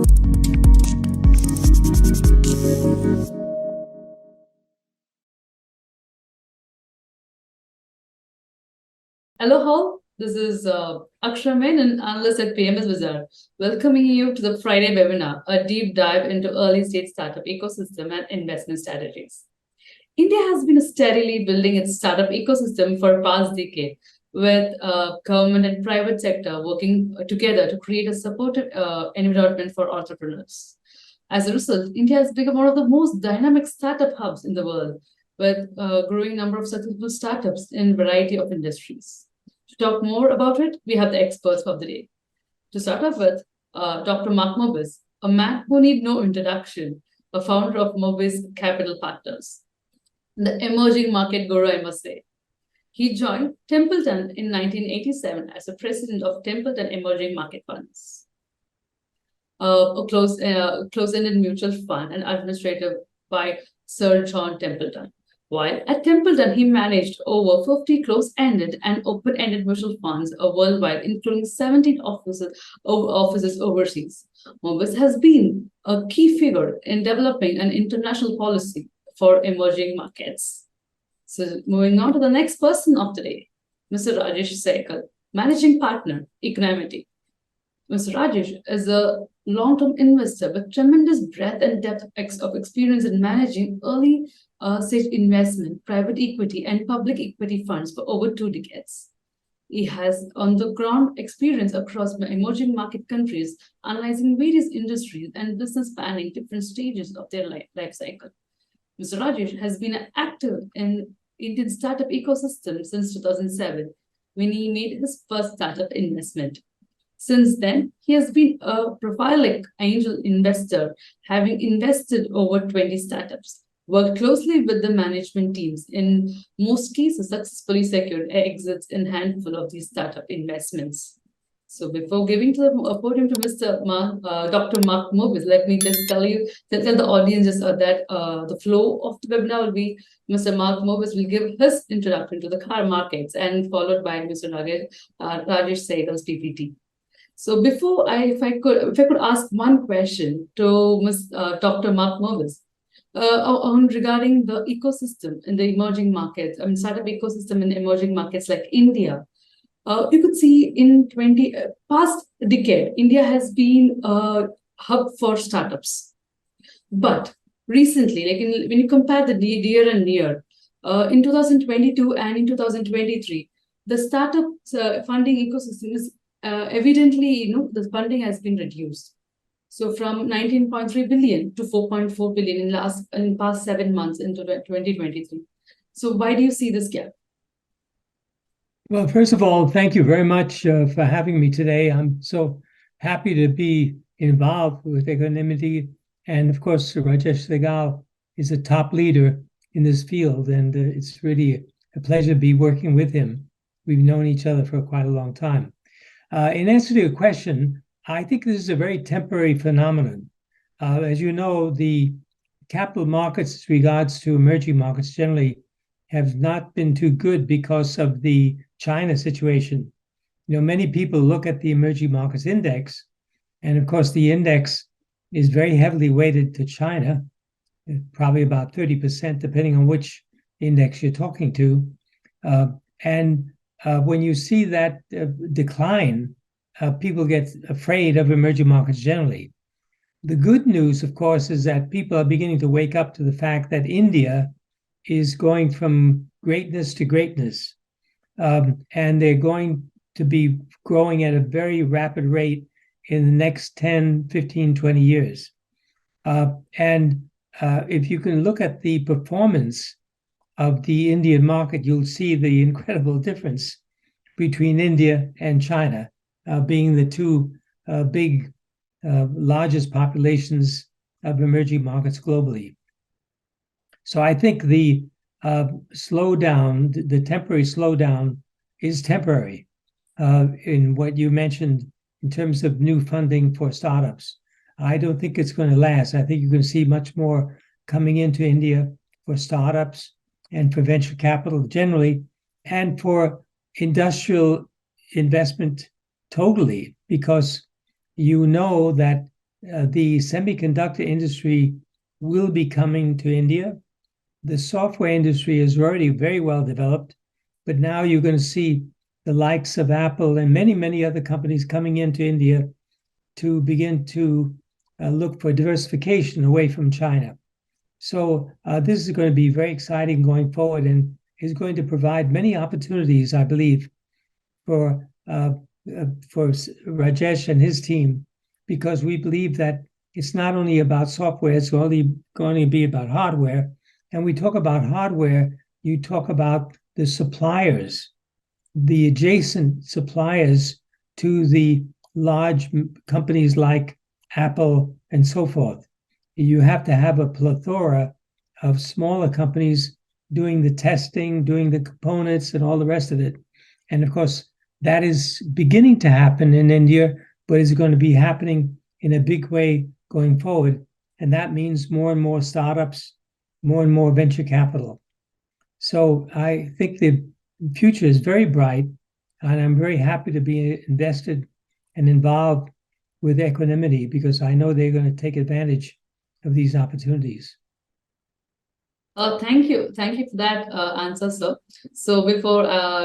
Hello, all. This is Akshay Menon, analyst at PMS Bazaar, welcoming you to the Friday webinar, a deep dive into early-stage startup ecosystem and investment strategies. India has been steadily building its startup ecosystem for past decade, with government and private sector working together to create a supportive environment for entrepreneurs. As a result, India has become one of the most dynamic startup hubs in the world, with a growing number of successful startups in a variety of industries. To talk more about it, we have the experts of the day. To start off with, Dr. Mark Mobius, a man who need no introduction, a founder of Mobius Capital Partners, the emerging market guru, I must say. He joined Templeton in 1987 as the president of Templeton Emerging Market Funds, a closed-ended mutual fund and administrator by Sir John Templeton. While at Templeton, he managed over 50 closed-ended and open-ended mutual funds worldwide, including 17 offices overseas. Mobius has been a key figure in developing an international policy for emerging markets. So moving on to the next person of the day, Mr. Rajesh Sehgal, Managing Partner, Equanimity. Mr. Rajesh is a long-term investor with tremendous breadth and depth of experience in managing early stage investment, private equity, and public equity funds for over 2 decades. He has on-the-ground experience across emerging market countries, analyzing various industries and business spanning different stages of their life cycle. Mr. Rajesh has been active in Indian startup ecosystem since 2007, when he made his first startup investment. Since then, he has been a prolific angel investor, having invested over 20 startups, worked closely with the management teams, in most cases successfully secured exits in a handful of these startup investments. So before giving to the podium to Dr. Mark Mobius, let me just tell the audience that the flow of the webinar will be Mr. Mark Mobius will give his introduction to the car markets, and followed by Mr. Rajesh Sehgal's PPT. So before if I could ask one question to Dr. Mark Mobius regarding the ecosystem in the emerging markets, startup ecosystem in emerging markets like India. You could see in past decade, India has been a hub for startups. But recently, when you compare the year and year, in 2022 and in 2023, the startup funding ecosystem is evidently, the funding has been reduced. So from 19.3 billion to 4.4 billion in past 7 months into 2023. So why do you see this gap? Well, first of all, thank you very much for having me today. I'm so happy to be involved with Equanimity. And of course, Rajesh Sehgal is a top leader in this field, and it's really a pleasure to be working with him. We've known each other for quite a long time. In answer to your question, I think this is a very temporary phenomenon. As you know, the capital markets as regards to emerging markets generally have not been too good because of the China situation. Many people look at the emerging markets index, and of course the index is very heavily weighted to China, probably about 30%, depending on which index you're talking to. When you see that decline, people get afraid of emerging markets generally. The good news, of course, is that people are beginning to wake up to the fact that India is going from greatness to greatness. And they're going to be growing at a very rapid rate in the next 10, 15, 20 years. If you can look at the performance of the Indian market, you'll see the incredible difference between India and China, being the two largest populations of emerging markets globally. So I think the slowdown, the temporary slowdown, is temporary in what you mentioned in terms of new funding for startups. I don't think it's going to last. I think you're going to see much more coming into India for startups and for venture capital generally, and for industrial investment totally, because you know that the semiconductor industry will be coming to India. The software industry is already very well developed, but now you're going to see the likes of Apple and many, many other companies coming into India to begin to look for diversification away from China. So this is going to be very exciting going forward and is going to provide many opportunities, I believe, for Rajesh and his team, because we believe that it's not only about software, it's only going to be about hardware. And we talk about hardware, you talk about the suppliers, the adjacent suppliers to the large companies like Apple and so forth. You have to have a plethora of smaller companies doing the testing, doing the components, and all the rest of it. And of course, that is beginning to happen in India, but is going to be happening in a big way going forward. And that means more and more startups, more and more venture capital. So I think the future is very bright, and I'm very happy to be invested and involved with Equanimity because I know they're going to take advantage of these opportunities. Thank you. Thank you for that answer, sir. So before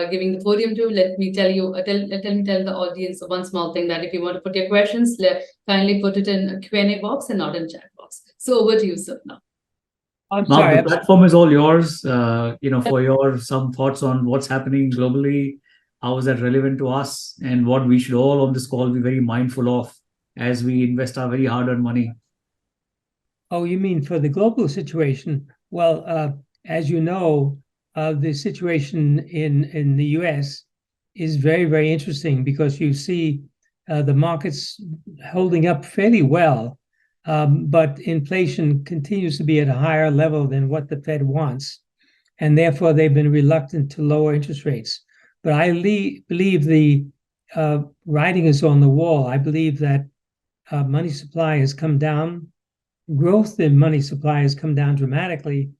giving the podium to, let me tell you, tell the audience one small thing, that if you want to put your questions, kindly put it in a Q&A box and not in chat box. So over to you, sir, now. I'm Mark, sorry. the platform is all yours. For your some thoughts on what's happening globally, how is that relevant to us, and what we should all on this call be very mindful of as we invest our very hard-earned money. Oh, you mean for the global situation? Well, as you know, the situation in the US is very, very interesting because you see the markets holding up fairly well, but inflation continues to be at a higher level than what the Fed wants, and therefore they've been reluctant to lower interest rates. But I believe the writing is on the wall. I believe that money supply has come down. Growth in money supply has come down dramatically,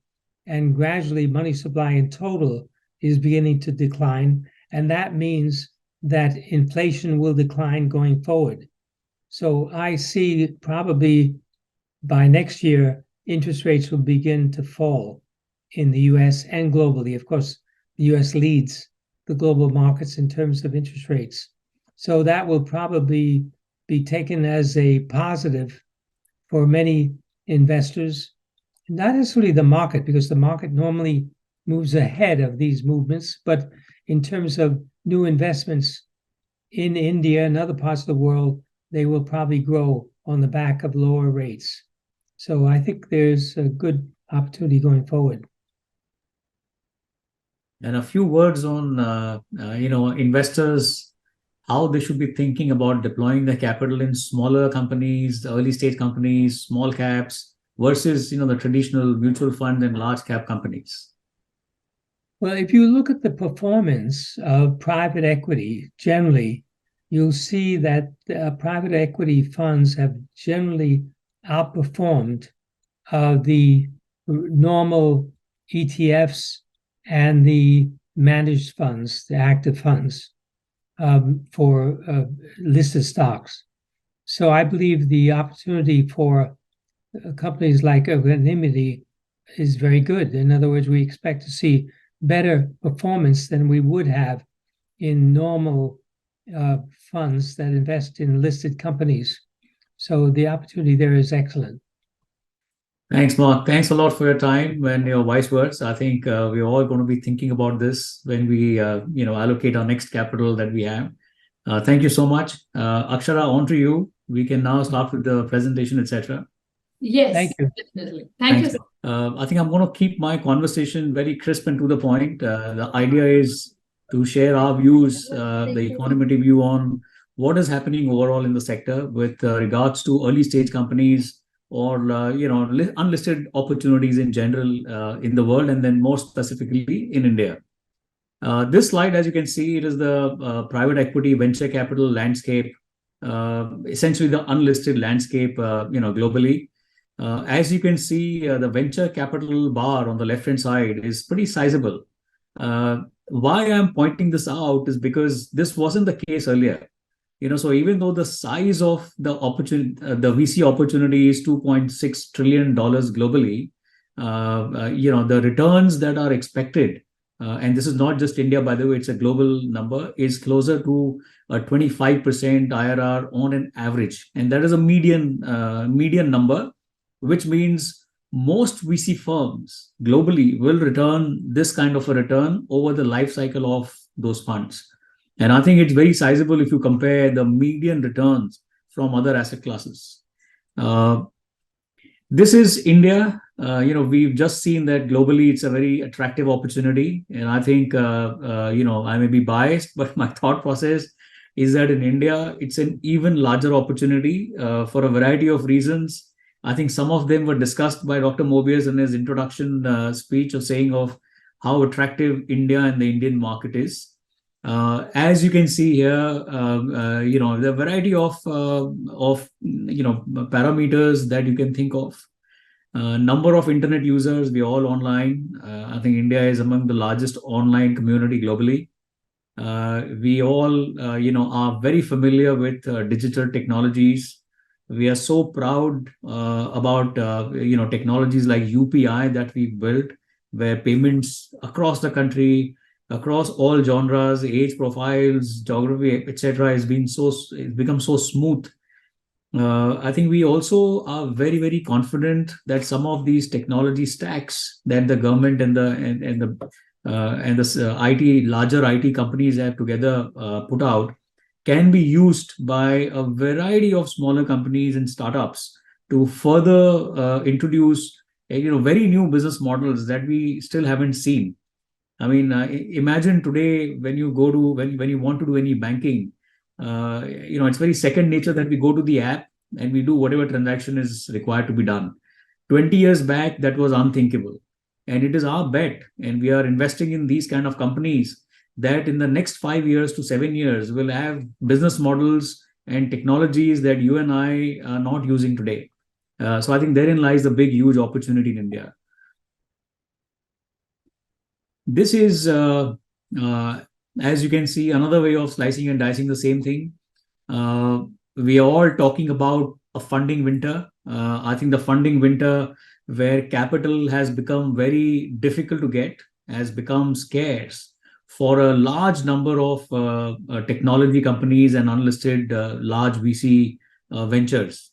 and gradually money supply in total is beginning to decline. And that means that inflation will decline going forward. So I see probably by next year, interest rates will begin to fall in the US and globally. Of course, the US leads the global markets in terms of interest rates. So that will probably be taken as a positive for many investors, not necessarily the market, because the market normally moves ahead of these movements, but in terms of new investments in India and other parts of the world, they will probably grow on the back of lower rates. So I think there's a good opportunity going forward. And a few words on investors, how they should be thinking about deploying their capital in smaller companies, early stage companies, small caps, versus the traditional mutual fund and large cap companies. Well, if you look at the performance of private equity generally, you'll see that private equity funds have generally outperformed the normal ETFs and the managed funds, the active funds for listed stocks. So I believe the opportunity for companies like Equanimity is very good. In other words, we expect to see better performance than we would have in normal funds that invest in listed companies. So the opportunity there is excellent. Thanks, Mark. Thanks a lot for your time and your wise words. I think we're all going to be thinking about this when we, allocate our next capital that we have. Thank you so much. Akshara, on to you. We can now start with the presentation, etc. Yes, Thank you. definitely. Thank you. I think I'm going to keep my conversation very crisp and to the point. The idea is to share our views, the Equanimity view on what is happening overall in the sector with regards to early stage companies or unlisted opportunities in general in the world, and then more specifically in India. This slide, as you can see, it is the private equity venture capital landscape, essentially the unlisted landscape, globally. As you can see, the venture capital bar on the left-hand side is pretty sizable. Why I'm pointing this out is because this wasn't the case earlier. So even though the size of the opportunity, the VC opportunity is $2.6 trillion globally, the returns that are expected, and this is not just India, by the way, it's a global number, is closer to a 25% IRR on an average. And that is a median number, which means most VC firms globally will return this kind of a return over the life cycle of those funds. And I think it's very sizable if you compare the median returns from other asset classes. This is India. We've just seen that globally it's a very attractive opportunity. And I think, I may be biased, but my thought process is that in India, it's an even larger opportunity for a variety of reasons. I think some of them were discussed by Dr. Mobius in his introduction speech of saying of how attractive India and the Indian market is. As you can see here, the variety of parameters that you can think of. Number of internet users, we're all online. I think India is among the largest online community globally. We all, are very familiar with digital technologies. We are so proud about, technologies like UPI that we've built, where payments across the country, across all genres, age profiles, geography, etc., it's become so smooth. I think we also are very, very confident that some of these technology stacks that the government and the larger IT companies have together put out can be used by a variety of smaller companies and startups to further introduce very new business models that we still haven't seen. I mean, imagine today when you go to when you want to do any banking, it's very second nature that we go to the app and we do whatever transaction is required to be done. 20 years back, that was unthinkable. And it is our bet, and we are investing in these kind of companies that in the next 5 years to 7 years will have business models and technologies that you and I are not using today. So I think therein lies the big, huge opportunity in India. This is, as you can see, another way of slicing and dicing the same thing. We are all talking about a funding winter. I think the funding winter where capital has become very difficult to get, has become scarce for a large number of technology companies and unlisted large VC ventures,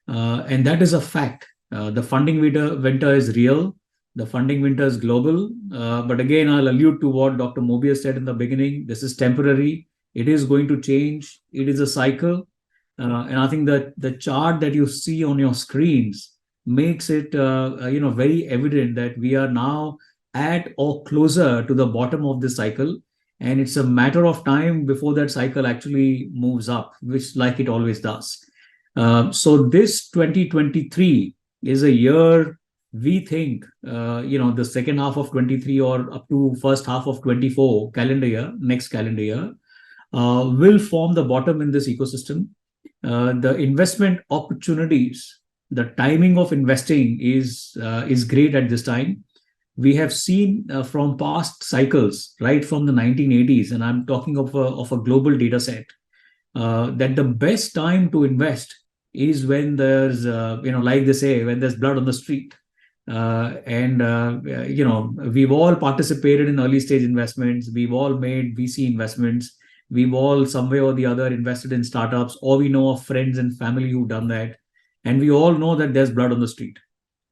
and that is a fact. The funding winter is real. The funding winter is global. But again, I'll allude to what Dr. Mobius said in the beginning. This is temporary. It is going to change. It is a cycle. And I think that the chart that you see on your screens makes it very evident that we are now at or closer to the bottom of this cycle. And it's a matter of time before that cycle actually moves up, which like it always does. So this 2023 is a year we think, the second half of 23 or up to first half of 24 next calendar year, will form the bottom in this ecosystem. The investment opportunities, the timing of investing is great at this time. We have seen from past cycles, right from the 1980s, and I'm talking of a global data set, that the best time to invest is when there's, like they say, when there's blood on the street. We've all participated in early stage investments. We've all made VC investments. We've all some way or the other invested in startups, or we know of friends and family who've done that. And we all know that there's blood on the street.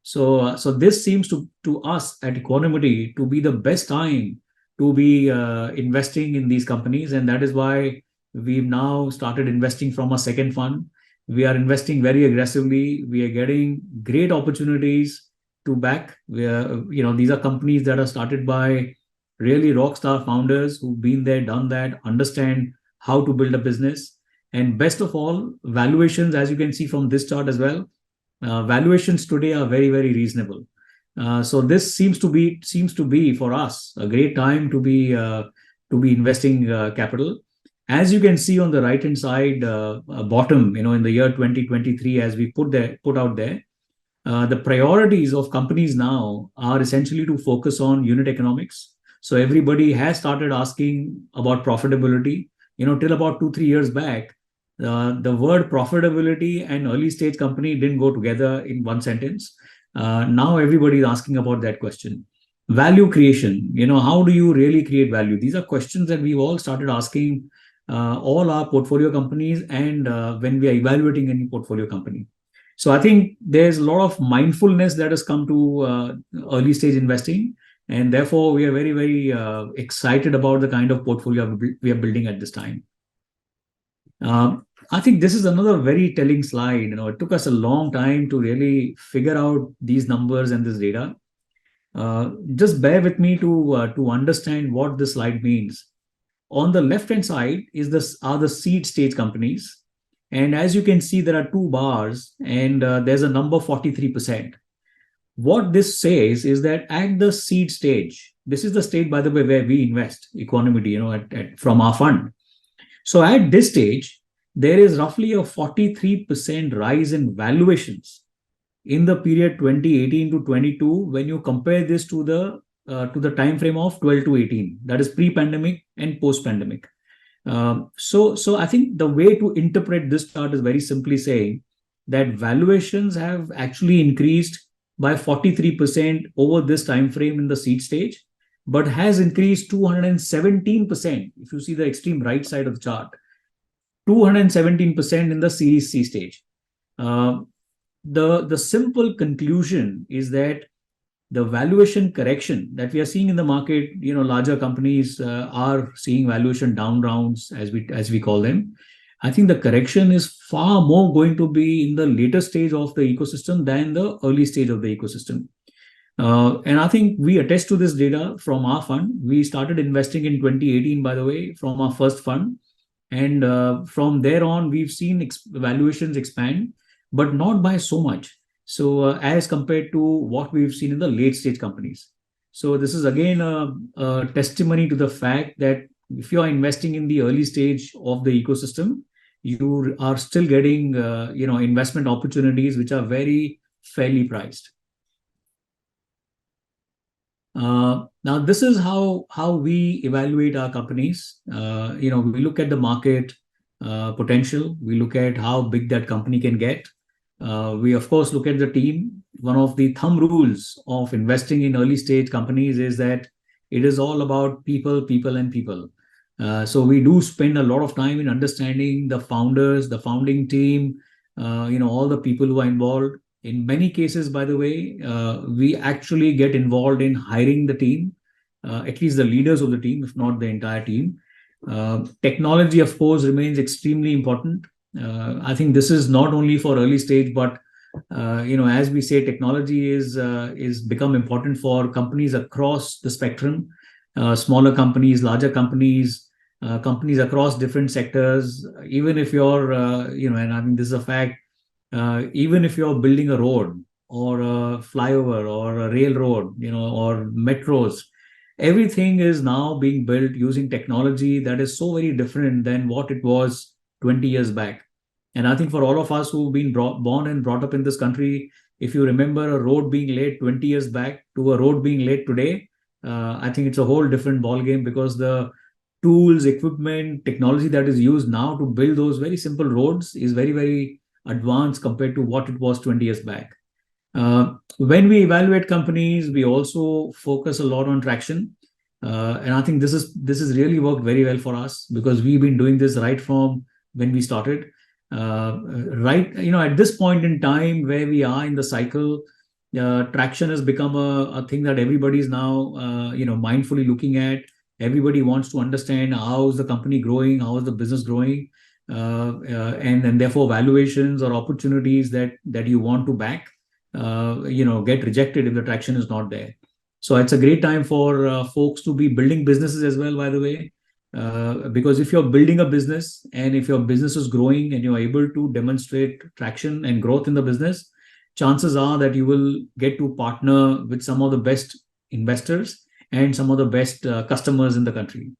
So this seems to us at Equanimity to be the best time to be investing in these companies. And that is why we've now started investing from a second fund. We are investing very aggressively. We are getting great opportunities to back. These are companies that are started by really rock star founders who've been there, done that, understand how to build a business. And best of all, valuations, as you can see from this chart as well, valuations today are very, very reasonable. So this seems to be for us a great time to be investing capital. As you can see on the right hand side bottom, in the year 2023, as we put out there, the priorities of companies now are essentially to focus on unit economics. So everybody has started asking about profitability. till about 2-3 years back, the word profitability and early stage company didn't go together in one sentence. Now everybody is asking about that question. Value creation, how do you really create value? These are questions that we've all started asking all our portfolio companies and when we are evaluating any portfolio company. So I think there's a lot of mindfulness that has come to early stage investing. And therefore, we are very, very excited about the kind of portfolio we are building at this time. I think this is another very telling slide. It took us a long time to really figure out these numbers and this data. Just bear with me to understand what this slide means. On the left-hand side are the seed stage companies. And as you can see, there are two bars and there's a number 43%. What this says is that at the seed stage, this is the stage, by the way, where we invest, Equanimity, from our fund. So at this stage, there is roughly a 43% rise in valuations in the period 2018 to 22 when you compare this to the time frame of 12 to 18, that is pre-pandemic and post-pandemic. So I think the way to interpret this chart is very simply saying that valuations have actually increased by 43% over this time frame in the seed stage, but has increased 217%. If you see the extreme right side of the chart, 217% in the Series C stage. The simple conclusion is that the valuation correction that we are seeing in the market, larger companies are seeing valuation down rounds, as we call them. I think the correction is far more going to be in the later stage of the ecosystem than the early stage of the ecosystem. And I think we attest to this data from our fund. We started investing in 2018, by the way, from our first fund. And from there on, we've seen valuations expand, but not by so much. So as compared to what we've seen in the late stage companies. So this is again a testimony to the fact that if you are investing in the early stage of the ecosystem, you are still getting investment opportunities which are very fairly priced. Now this is how we evaluate our companies. We look at the market potential. We look at how big that company can get. We of course look at the team. One of the thumb rules of investing in early stage companies is that it is all about people, and people. So we do spend a lot of time in understanding the founders, the founding team, all the people who are involved. In many cases, by the way, we actually get involved in hiring the team, at least the leaders of the team, if not the entire team. Technology, of course, remains extremely important. I think this is not only for early stage, but as we say, technology is become important for companies across the spectrum, smaller companies, larger companies, companies across different sectors. Even if you're, and I mean, this is a fact, even if you're building a road or a flyover or a railroad, or metros, everything is now being built using technology that is so very different than what it was 20 years back. And I think for all of us who've been born and brought up in this country, if you remember a road being laid 20 years back to a road being laid today, I think it's a whole different ballgame, because the tools, equipment, technology that is used now to build those very simple roads is very, very advanced compared to what it was 20 years back. When we evaluate companies, we also focus a lot on traction. And I think this has really worked very well for us, because we've been doing this right from when we started. At this point in time where we are in the cycle, traction has become a thing that everybody's now mindfully looking at. Everybody wants to understand how is the company growing, how is the business growing, and therefore valuations or opportunities that you want to back get rejected if the traction is not there. So it's a great time for folks to be building businesses as well, by the way, because if you're building a business and if your business is growing and you're able to demonstrate traction and growth in the business, chances are that you will get to partner with some of the best investors and some of the best customers in the country.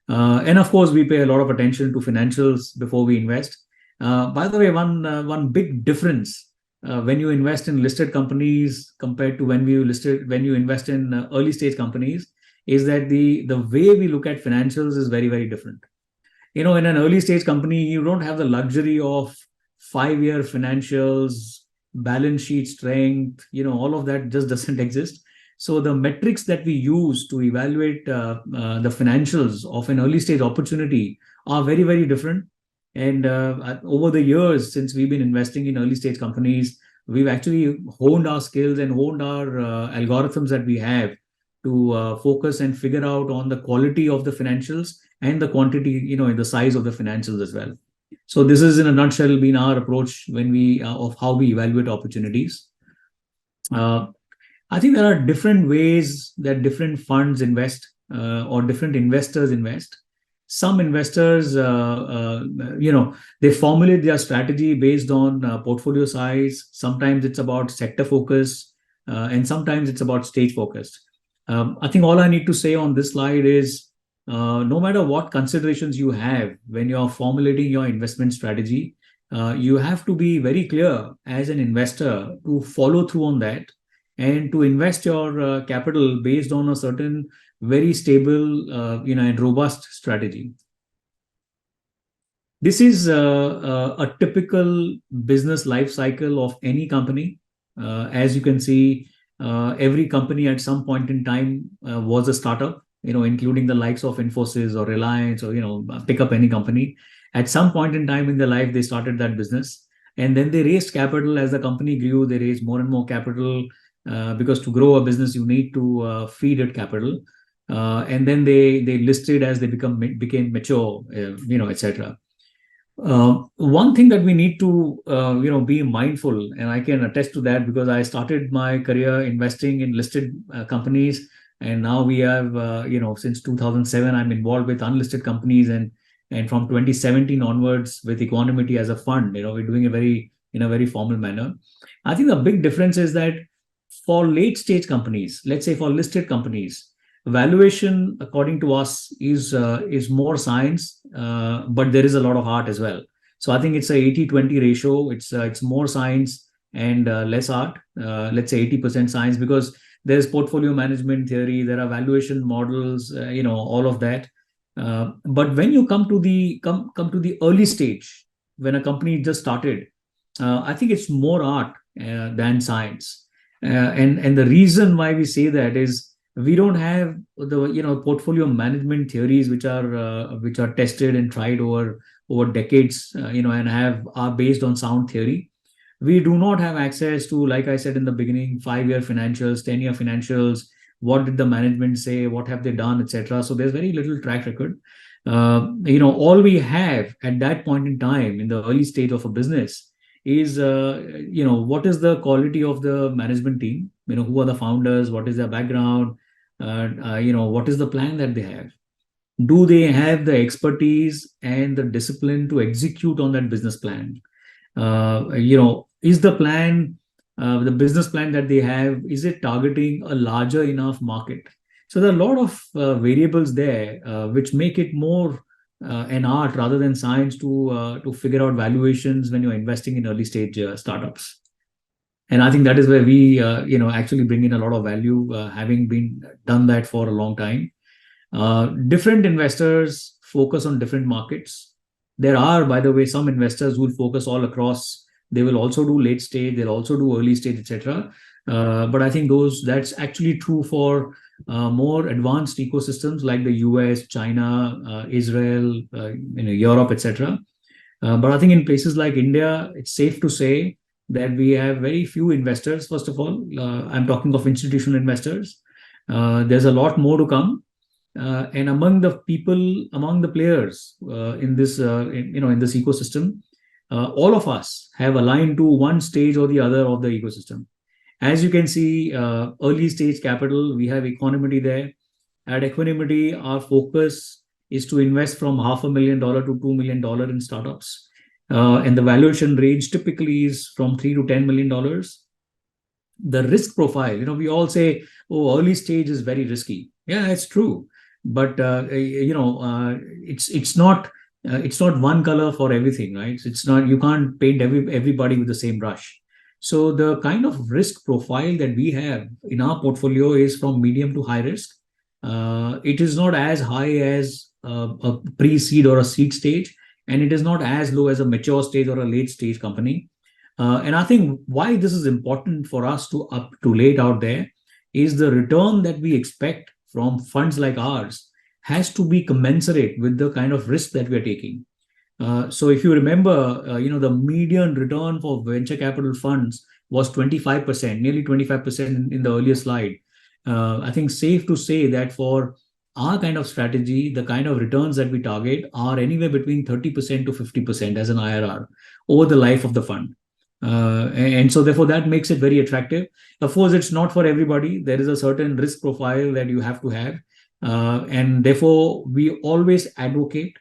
And of course, we pay a lot of attention to financials before we invest. By the way, one big difference when you invest in listed companies compared to when you invest in early stage companies is that the way we look at financials is very, very different. in an early stage company, you don't have the luxury of 5-year financials, balance sheet strength, all of that just doesn't exist. So the metrics that we use to evaluate the financials of an early stage opportunity are very, very different. And over the years, since we've been investing in early stage companies, we've actually honed our skills and honed our algorithms that we have to focus and figure out on the quality of the financials and the quantity, the size of the financials as well. So this is in a nutshell been our approach when we of how we evaluate opportunities. I think there are different ways that different funds invest or different investors invest. Some investors, they formulate their strategy based on portfolio size. Sometimes it's about sector focus, and sometimes it's about stage focus. I think all I need to say on this slide is no matter what considerations you have when you're formulating your investment strategy, you have to be very clear as an investor to follow through on that and to invest your capital based on a certain very stable, and robust strategy. This is a typical business life cycle of any company. As you can see, every company at some point in time was a startup, including the likes of Infosys or Reliance or, pick up any company. At some point in time in their life, they started that business. And then they raised capital. As the company grew, they raised more and more capital because to grow a business, you need to feed it capital. And then they listed as they became mature, etc. One thing that we need to be mindful, and I can attest to that because I started my career investing in listed companies, and now we have since 2007 I'm involved with unlisted companies, and from 2017 onwards with Equanimity as a fund, we're doing in a very formal manner. I think the big difference is that for late stage companies, let's say for listed companies, valuation, according to us, is more science, but there is a lot of art as well. So I think it's a 80-20 ratio. It's more science and less art. Let's say 80% science, because there's portfolio management theory, there are valuation models, all of that. But when you come to the early stage, when a company just started, I think it's more art than science. And the reason why we say that is we don't have the portfolio management theories which are tested and tried over decades, and are based on sound theory. We do not have access to, like I said in the beginning, 5-year financials, 10-year financials. What did the management say? What have they done, etc. So there's very little track record. All we have at that point in time in the early stage of a business is what is the quality of the management team, who are the founders, what is their background, what is the plan that they have, do they have the expertise and the discipline to execute on that business plan, is the plan, the business plan that they have, is it targeting a larger enough market? So there are a lot of variables there which make it more an art rather than science to figure out valuations when you're investing in early stage startups. And I think that is where we actually bring in a lot of value, having been done that for a long time. Different investors focus on different markets. There are, by the way, some investors who will focus all across. They will also do late stage, they'll also do early stage, etc. But I think that's actually true for more advanced ecosystems like the US, China, Israel, Europe, etc. But I think in places like India, it's safe to say that we have very few investors. First of all, I'm talking of institutional investors. There's a lot more to come. And among the players in this ecosystem, all of us have aligned to one stage or the other of the ecosystem. As you can see, early stage capital, we have Equanimity there. At Equanimity, our focus is to invest from $500,000 to $2 million in startups. And the valuation range typically is from $3 to $10 million. The risk profile, we all say, oh, early stage is very risky. Yeah, it's true. But, it's not one color for everything, right? It's not, you can't paint everybody with the same brush. So the kind of risk profile that we have in our portfolio is from medium to high risk. It is not as high as a pre-seed or a seed stage, and it is not as low as a mature stage or a late stage company. And I think why this is important for us to lay it out there is the return that we expect from funds like ours has to be commensurate with the kind of risk that we are taking. So if you remember, the median return for venture capital funds was 25%, nearly 25% in the earlier slide. I think safe to say that for our kind of strategy, the kind of returns that we target are anywhere between 30% to 50% as an IRR over the life of the fund. And so therefore that makes it very attractive. Of course, it's not for everybody. There is a certain risk profile that you have to have. And therefore, we always advocate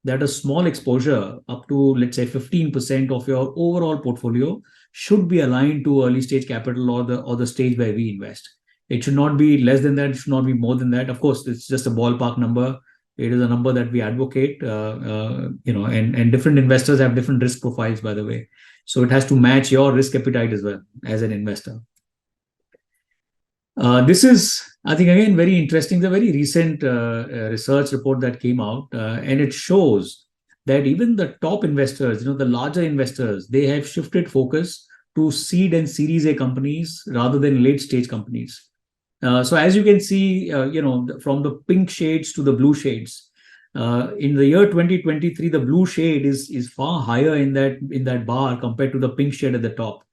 that a small exposure up to, let's say, 15% of your overall portfolio should be aligned to early stage capital or the stage where we invest. It should not be less than that. It should not be more than that. Of course, it's just a ballpark number. It is a number that we advocate, and different investors have different risk profiles, by the way. So it has to match your risk appetite as well as an investor. This is, I think, again, very interesting. The very recent research report that came out, and it shows that even the top investors, the larger investors, they have shifted focus to seed and Series A companies rather than late stage companies. So as you can see, from the pink shades to the blue shades, in the year 2023, the blue shade is far higher in that bar compared to the pink shade at the top.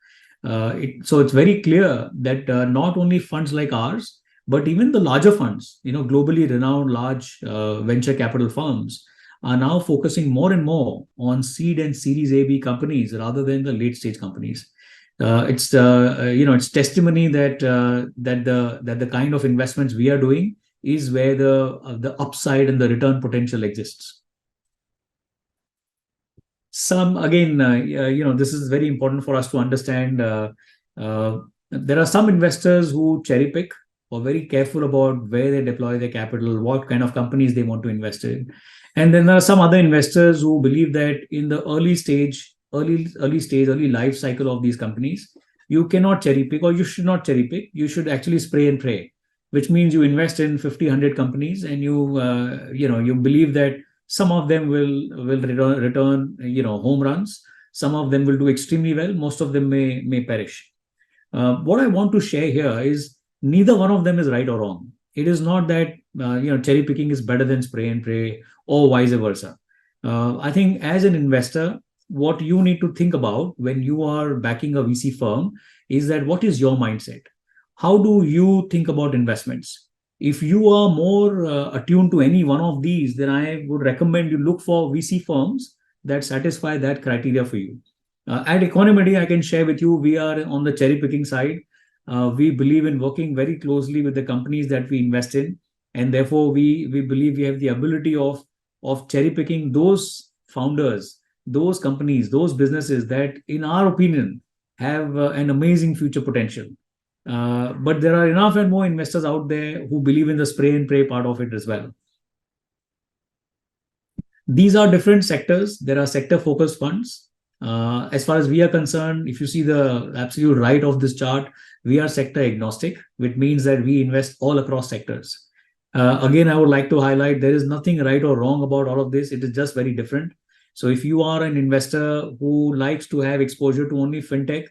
So it's very clear that not only funds like ours, but even the larger funds, globally renowned large venture capital firms are now focusing more and more on seed and Series A, B companies rather than the late stage companies. It's testimony that the kind of investments we are doing is where the upside and the return potential exists. This is very important for us to understand. There are some investors who cherry pick or very careful about where they deploy their capital, what kind of companies they want to invest in. And then there are some other investors who believe that in the early life cycle of these companies, you cannot cherry pick, or you should not cherry pick. You should actually spray and pray, which means you invest in 50, 100 companies, and you believe that some of them will return home runs. Some of them will do extremely well. Most of them may perish. What I want to share here is neither one of them is right or wrong. It is not that cherry picking is better than spray and pray or vice versa. I think as an investor, what you need to think about when you are backing a VC firm is that what is your mindset? How do you think about investments? If you are more attuned to any one of these, then I would recommend you look for VC firms that satisfy that criteria for you. At Equanimity, I can share with you, we are on the cherry picking side. We believe in working very closely with the companies that we invest in. And therefore, we believe we have the ability of cherry picking those founders, those companies, those businesses that, in our opinion, have an amazing future potential. But there are enough and more investors out there who believe in the spray and pray part of it as well. These are different sectors. There are sector-focused funds. As far as we are concerned, if you see the absolute right of this chart, we are sector agnostic, which means that we invest all across sectors. Again, I would like to highlight there is nothing right or wrong about all of this. It is just very different. So if you are an investor who likes to have exposure to only fintech,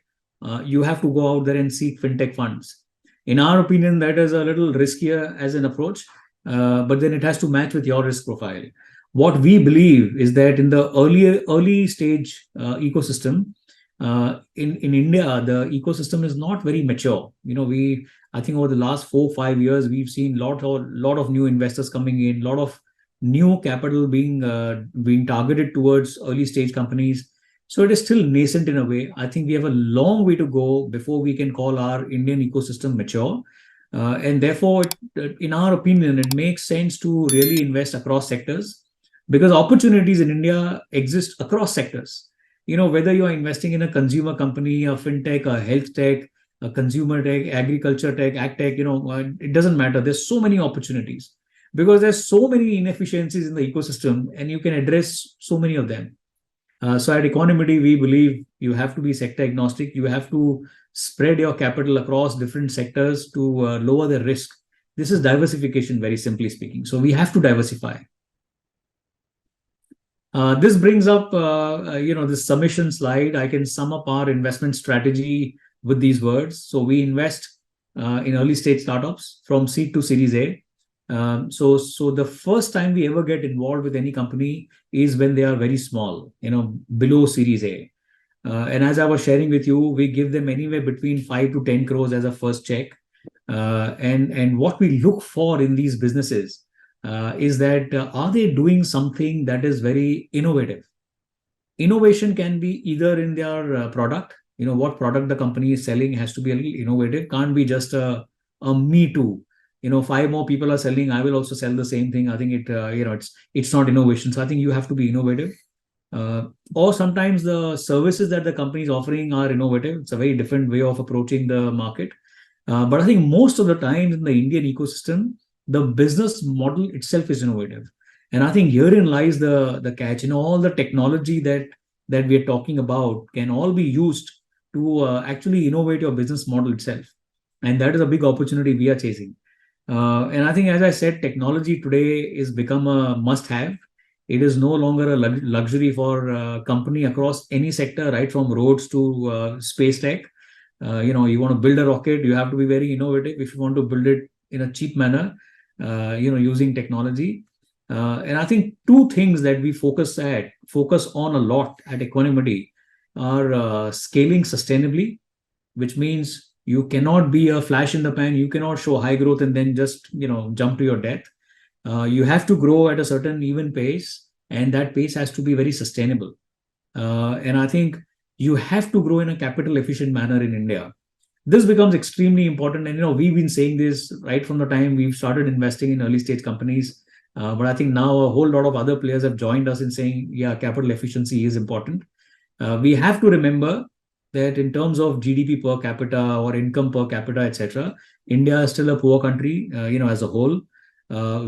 you have to go out there and seek fintech funds. In our opinion, that is a little riskier as an approach, but then it has to match with your risk profile. What we believe is that in the early stage ecosystem, in India, the ecosystem is not very mature. I think over the last 4-5 years, we've seen lot of new investors coming in, lot of new capital being targeted towards early stage companies. So it is still nascent in a way. I think we have a long way to go before we can call our Indian ecosystem mature. And therefore, in our opinion, it makes sense to really invest across sectors because opportunities in India exist across sectors. Whether you are investing in a consumer company, a fintech, a health tech, a consumer tech, agriculture tech, ag tech, it doesn't matter. There's so many opportunities because there's so many inefficiencies in the ecosystem and you can address so many of them. So at Equanimity, we believe you have to be sector agnostic. You have to spread your capital across different sectors to lower the risk. This is diversification, very simply speaking. So we have to diversify. This brings up, this summation slide. I can sum up our investment strategy with these words. So we invest in early stage startups from seed to Series A. So the first time we ever get involved with any company is when they are very small, below Series A. And as I was sharing with you, we give them anywhere between 5 to 10 crores as a first check. And what we look for in these businesses is that are they doing something that is very innovative? Innovation can be either in their product, what product the company is selling has to be a little innovative, can't be just a me too. Five more people are selling, I will also sell the same thing. I think it's not innovation. So I think you have to be innovative. Or sometimes the services that the company is offering are innovative. It's a very different way of approaching the market. But I think most of the time in the Indian ecosystem, the business model itself is innovative. And I think herein lies the catch. All the technology that we are talking about can all be used to actually innovate your business model itself. And that is a big opportunity we are chasing. And I think, as I said, technology today is become a must-have. It is no longer a luxury for a company across any sector, right from roads to space tech. You want to build a rocket, you have to be very innovative if you want to build it in a cheap manner, using technology. And I think two things that we focus on a lot at Equanimity are scaling sustainably, which means you cannot be a flash in the pan. You cannot show high growth and then just jump to your death. You have to grow at a certain even pace, and that pace has to be very sustainable. And I think you have to grow in a capital efficient manner in India. This becomes extremely important. And we've been saying this right from the time we've started investing in early stage companies. But I think now a whole lot of other players have joined us in saying, yeah, capital efficiency is important. We have to remember that in terms of GDP per capita or income per capita, etc., India is still a poor country, as a whole,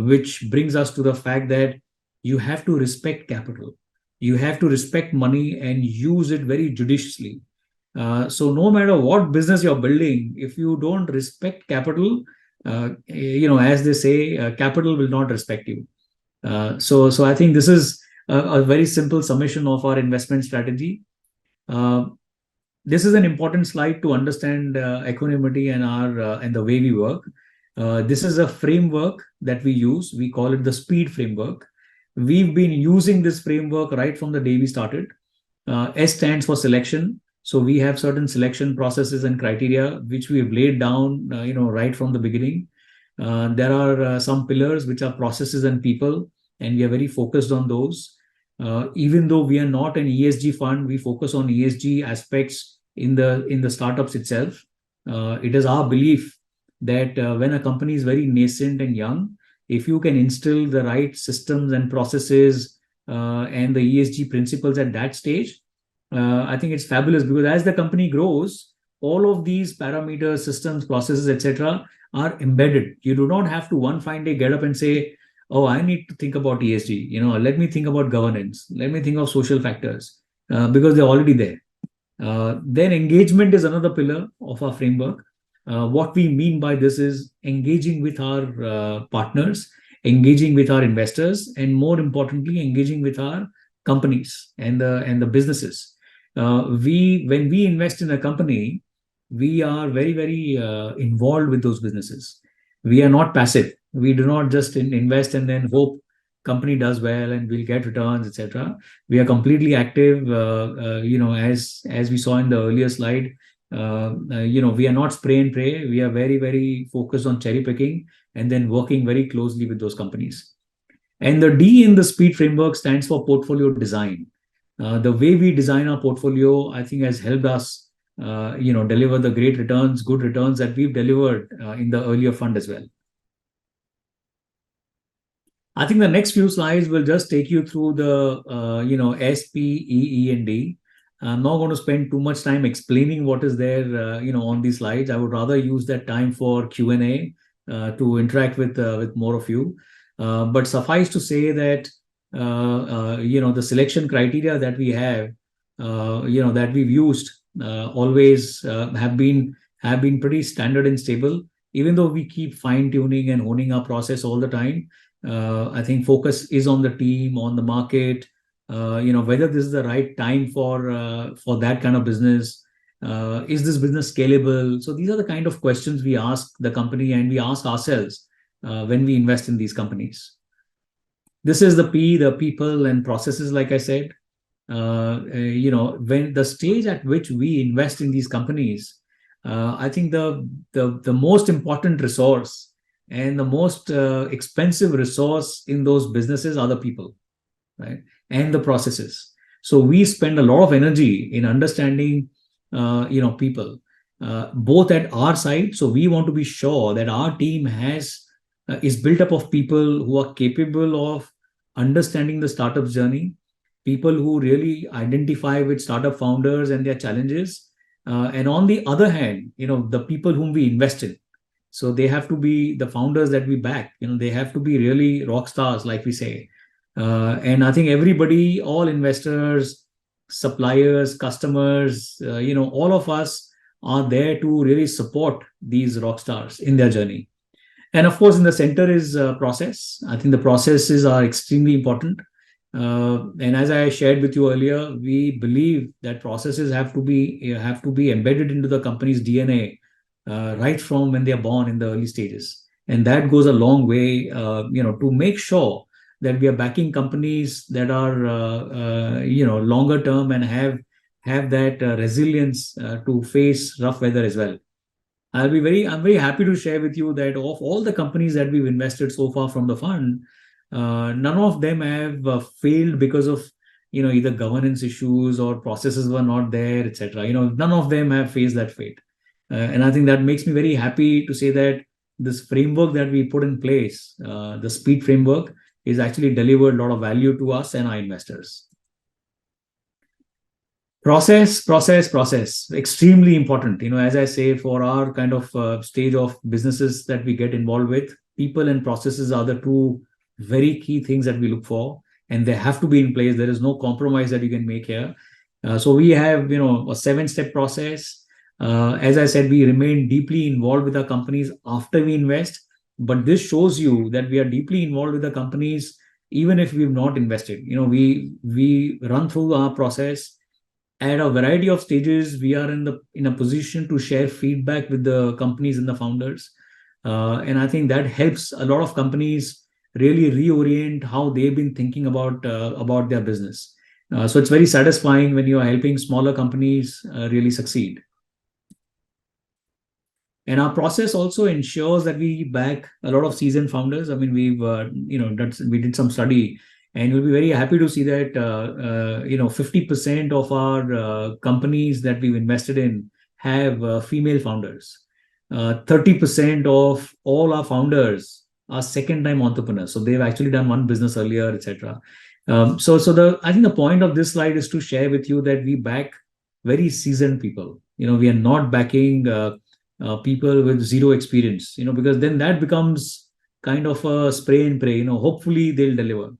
which brings us to the fact that you have to respect capital. You have to respect money and use it very judiciously. So no matter what business you're building, if you don't respect capital, as they say, capital will not respect you. So I think this is a very simple summation of our investment strategy. This is an important slide to understand Equanimity and the way we work. This is a framework that we use. We call it the SPEED framework. We've been using this framework right from the day we started. S stands for selection. So we have certain selection processes and criteria which we have laid down, right from the beginning. There are some pillars which are processes and people, and we are very focused on those. Even though we are not an ESG fund, we focus on ESG aspects in the startups itself. It is our belief that when a company is very nascent and young, if you can instill the right systems and processes and the ESG principles at that stage, I think it's fabulous, because as the company grows, all of these parameters, systems, processes, etc., are embedded. You do not have to one fine day get up and say, oh, I need to think about ESG. Let me think about governance. Let me think of social factors, because they're already there. Then engagement is another pillar of our framework. What we mean by this is engaging with our partners, engaging with our investors, and more importantly, engaging with our companies and the businesses. When we invest in a company, we are very, very involved with those businesses. We are not passive. We do not just invest and then hope company does well and we'll get returns, etc. We are completely active. As we saw in the earlier slide, we are not spray and pray. We are very, very focused on cherry picking and then working very closely with those companies. And the D in the SPEED framework stands for portfolio design. The way we design our portfolio, I think, has helped us, deliver the great returns, good returns that we've delivered in the earlier fund as well. I think the next few slides will just take you through the, S, P, E, E, and D. I'm not going to spend too much time explaining what is there, on these slides. I would rather use that time for Q&A to interact with more of you. But suffice to say that, the selection criteria that we have, that we've used always have been pretty standard and stable. Even though we keep fine-tuning and honing our process all the time, I think focus is on the team, on the market, whether this is the right time for that kind of business. Is this business scalable? So these are the kind of questions we ask the company and we ask ourselves when we invest in these companies. This is the people and processes, like I said. When the stage at which we invest in these companies, I think the most important resource and the most expensive resource in those businesses are the people, right? And the processes. So we spend a lot of energy in understanding, people, both at our side. So we want to be sure that our team is built up of people who are capable of understanding the startup journey, people who really identify with startup founders and their challenges. And on the other hand, the people whom we invest in. So they have to be the founders that we back. They have to be really rock stars, like we say. And I think everybody, all investors, suppliers, customers, all of us are there to really support these rock stars in their journey. And of course, in the center is process. I think the processes are extremely important. And as I shared with you earlier, we believe that processes have to be embedded into the company's DNA right from when they are born in the early stages. And that goes a long way, to make sure that we are backing companies that are, longer term and have that resilience to face rough weather as well. I'm very happy to share with you that of all the companies that we've invested so far from the fund, none of them have failed because of either governance issues or processes were not there, etc. None of them have faced that fate, and I think that makes me very happy to say that this framework that we put in place, the speed framework, is actually delivered a lot of value to us and our investors. Process, extremely important. As I say, for our kind of stage of businesses that we get involved with, people and processes are the two very key things that we look for, and they have to be in place. There is no compromise that you can make here. So we have, a 7-step process. As I said, we remain deeply involved with our companies after we invest, but this shows you that we are deeply involved with the companies even if we've not invested. We run through our process. At a variety of stages, we are in a position to share feedback with the companies and the founders, and I think that helps a lot of companies really reorient how they've been thinking about their business. So it's very satisfying when you are helping smaller companies really succeed. And our process also ensures that we back a lot of seasoned founders. I mean, we did some study. And you'll be very happy to see that 50% of our companies that we've invested in have female founders. 30% of all our founders are second-time entrepreneurs, so they've actually done one business earlier, etc. I think the point of this slide is to share with you that we back very seasoned people. We are not backing people with zero experience. Because then that becomes kind of a spray and pray. Hopefully they'll deliver.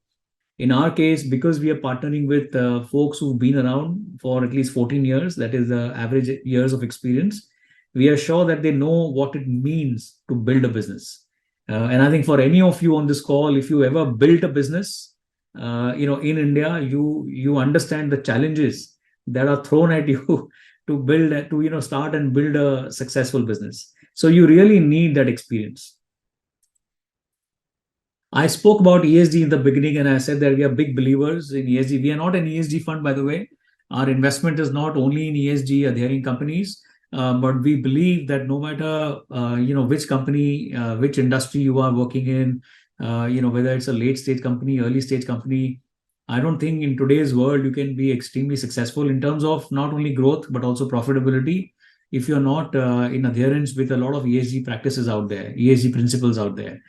In our case, because we are partnering with folks who've been around for at least 14 years, that is the average years of experience, we are sure that they know what it means to build a business. And I think for any of you on this call, if you ever built a business, in India, you understand the challenges that are thrown at you to start and build a successful business. So you really need that experience. I spoke about ESG in the beginning, and I said that we are big believers in ESG. We are not an ESG fund, by the way. Our investment is not only in ESG adhering companies, but we believe that no matter which company, which industry you are working in, whether it's a late stage company, early stage company, I don't think in today's world you can be extremely successful in terms of not only growth but also profitability if you're not in adherence with a lot of ESG practices out there, ESG principles out there.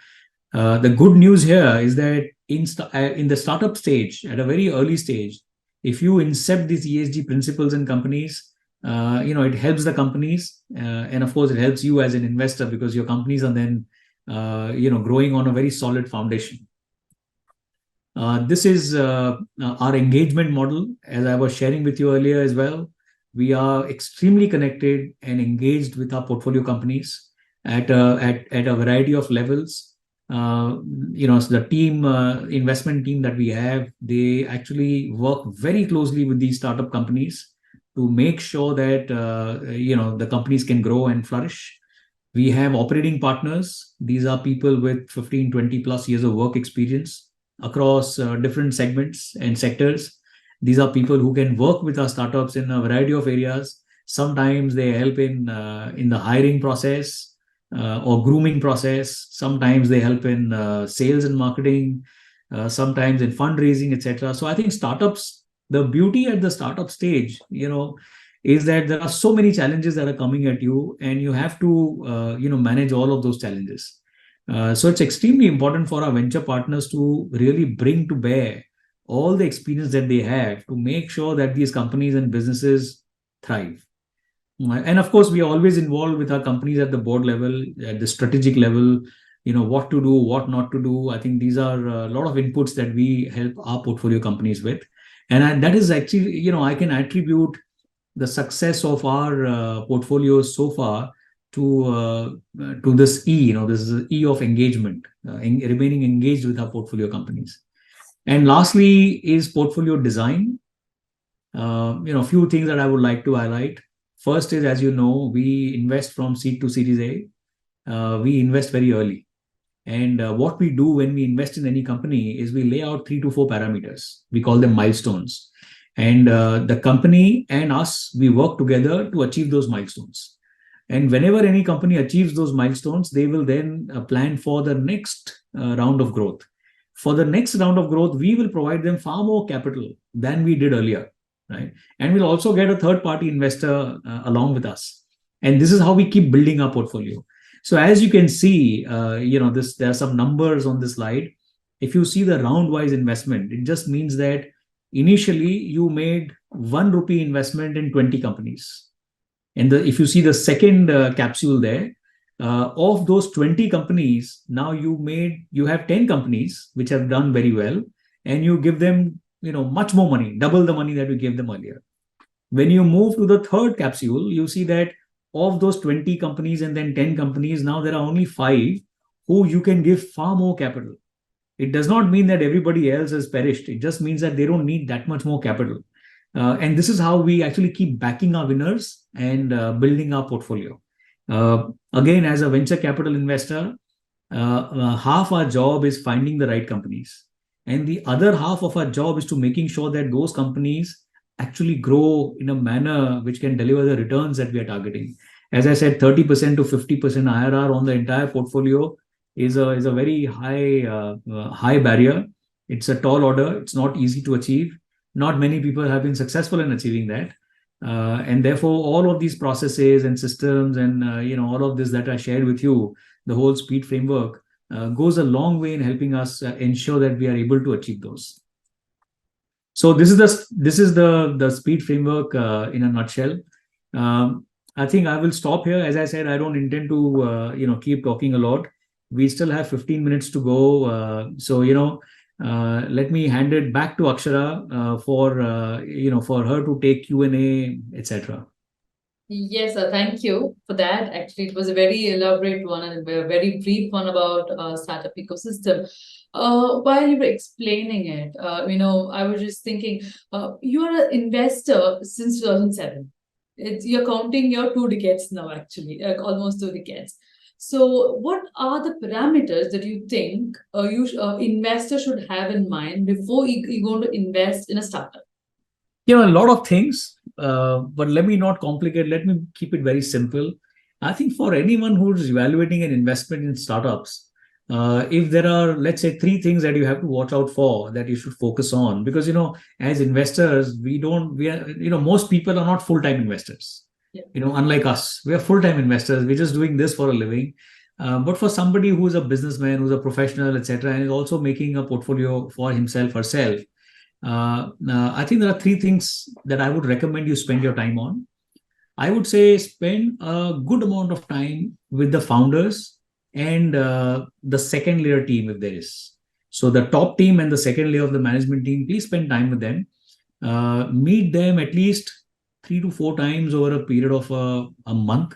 The good news here is that in the startup stage, at a very early stage, if you incept these ESG principles in companies, it helps the companies, and of course it helps you as an investor because your companies are then growing on a very solid foundation. This is our engagement model. As I was sharing with you earlier as well, we are extremely connected and engaged with our portfolio companies at a variety of levels. So the team, investment team that we have, they actually work very closely with these startup companies to make sure that the companies can grow and flourish. We have operating partners. These are people with 15, 20 plus years of work experience across different segments and sectors. These are people who can work with our startups in a variety of areas. Sometimes they help in the hiring process or grooming process. Sometimes they help in sales and marketing. Sometimes in fundraising, etc. So I think startups, the beauty at the startup stage, is that there are so many challenges that are coming at you, and you have to manage all of those challenges. So it's extremely important for our venture partners to really bring to bear all the experience that they have to make sure that these companies and businesses thrive. And of course, we are always involved with our companies at the board level, at the strategic level, what to do, what not to do. I think these are a lot of inputs that we help our portfolio companies with. And that is actually, I can attribute the success of our portfolios so far to this this is the E of engagement, remaining engaged with our portfolio companies. And lastly is portfolio design. A few things that I would like to highlight. First is, as you know, we invest from seed to Series A. We invest very early. And what we do when we invest in any company is we lay out 3 to 4 parameters. We call them milestones. And the company and us, we work together to achieve those milestones. And whenever any company achieves those milestones, they will then plan for the next round of growth. For the next round of growth, we will provide them far more capital than we did earlier, right? And we'll also get a third-party investor along with us. And this is how we keep building our portfolio. So as you can see, there are some numbers on this slide. If you see the round-wise investment, it just means that initially you made 1 rupee investment in 20 companies. And if you see the second capsule there, of those 20 companies, now you have 10 companies which have done very well, and you give them much more money, double the money that you gave them earlier. When you move to the third capsule, you see that of those 20 companies and then 10 companies, now there are only 5 who you can give far more capital. It does not mean that everybody else has perished. It just means that they don't need that much more capital. And this is how we actually keep backing our winners and building our portfolio. Again, as a venture capital investor, half our job is finding the right companies. And the other half of our job is to making sure that those companies actually grow in a manner which can deliver the returns that we are targeting. As I said, 30% to 50% IRR on the entire portfolio is a very high barrier. It's a tall order. It's not easy to achieve. Not many people have been successful in achieving that. And therefore, all of these processes and systems and all of this that I shared with you, the whole speed framework, goes a long way in helping us ensure that we are able to achieve those. So this is the speed framework in a nutshell. I think I will stop here. As I said, I don't intend to keep talking a lot. We still have 15 minutes to go. So let me hand it back to Akshara for her to take Q&A, etc. Yes, sir. Thank you for that. Actually, it was a very elaborate one and a very brief one about startup ecosystem. While you were explaining it, I was just thinking, you are an investor since 2007. You're counting your 2 decades now, actually, almost 2 decades. So what are the parameters that you think investor should have in mind before you're going to invest in a startup? A lot of things, but let me not complicate. Let me keep it very simple. I think for anyone who's evaluating an investment in startups, if there are, let's say, 3 things that you have to watch out for that you should focus on, because, as investors, most people are not full-time investors. Yeah. Unlike us, we are full-time investors. We're just doing this for a living. But for somebody who's a businessman, who's a professional, etc., and is also making a portfolio for himself, herself, I think there are 3 things that I would recommend you spend your time on. I would say spend a good amount of time with the founders and the second layer team if there is. So the top team and the second layer of the management team, please spend time with them. Meet them at least 3 to 4 times over a period of a month.